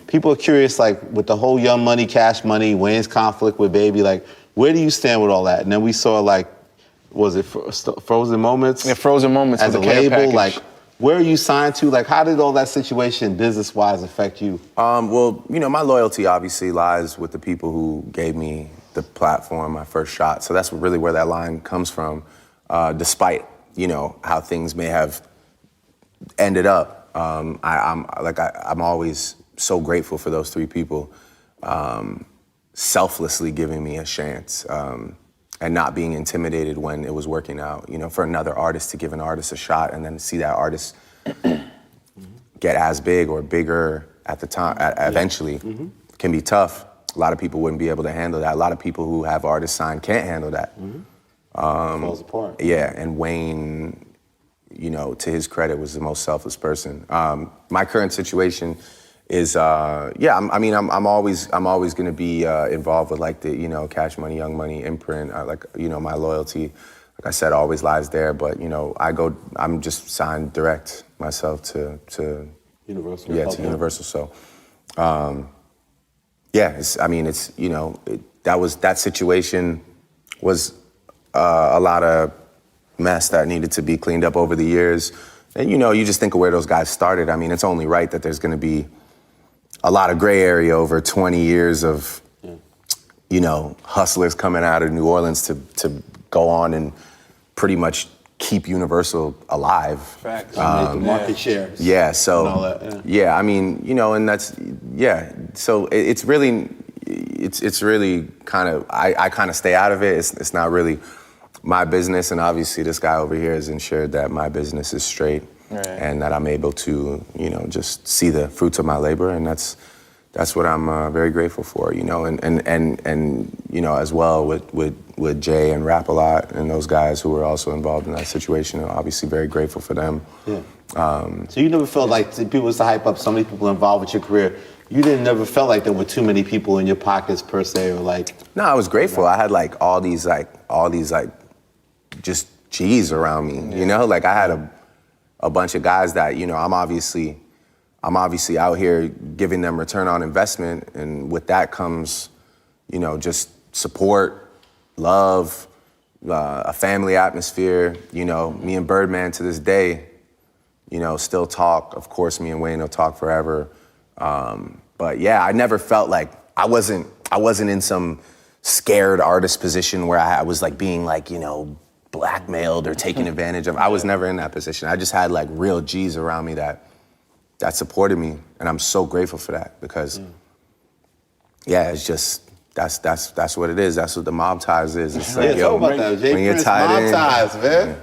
people are curious, like, with the whole Young Money, Cash Money, Wayne's conflict with Baby, like, where do you stand with all that? And then we saw, like, was it Frozen Moments? Yeah, Frozen Moments as with a the care label. package. Like, where are you signed to? Like, how did all that situation, business-wise, affect you? Well, you know, my loyalty obviously lies with the people who gave me the platform, my first shot. So that's really where that line comes from, despite, you know, how things may have ended up. I'm always so grateful for those three people selflessly giving me a chance and not being intimidated when it was working out. You know, for another artist to give an artist a shot and then to see that artist get as big or bigger at the time, eventually, can be tough. A lot of people wouldn't be able to handle that. A lot of people who have artists signed can't handle that. Falls apart. Yeah, and Wayne, you know, to his credit, was the most selfless person. My current situation is, I'm always going to be involved with, like, the, you know, Cash Money, Young Money imprint. Like, you know, my loyalty, like I said, always lies there. But, you know, I'm just signed direct myself to Universal. Yeah, to Universal. So, it's you know, that situation was a lot of mess that needed to be cleaned up over the years. And, you know, you just think of where those guys started. I mean, it's only right that there's going to be a lot of gray area over 20 years of, you know, hustlers coming out of New Orleans to go on and pretty much keep Universal alive. Facts. Make the market shares. Yeah, so, and all that, yeah, I mean, you know, and that's, yeah. So it's really kind of, I kind of stay out of it. It's not really my business, and obviously this guy over here has ensured that my business is straight, and that I'm able to, you know, just see the fruits of my labor, and that's what I'm very grateful for, you know, and you know, as well with Jay and Rap A Lot and those guys who were also involved in that situation. I'm obviously very grateful for them. Yeah. So you never felt like people was to hype up so many people involved with your career. You never felt like there were too many people in your pockets per se, or like. No, I was grateful. I had all these just G's around me, you know? Like, I had a bunch of guys that, you know, I'm obviously out here giving them return on investment, and with that comes, you know, just support, love, a family atmosphere. You know, me and Birdman to this day, you know, still talk. Of course, me and Wayne will talk forever. But yeah, I never felt like I wasn't in some scared artist position where I was like being like, you know, blackmailed or taken advantage of. I was never in that position. I just had like real G's around me that supported me, and I'm so grateful for that, because yeah, it's just that's what it is. That's what the mob ties is. It's like, yo, talk about that. Jay when you're Prince, tied mob in, ties, man.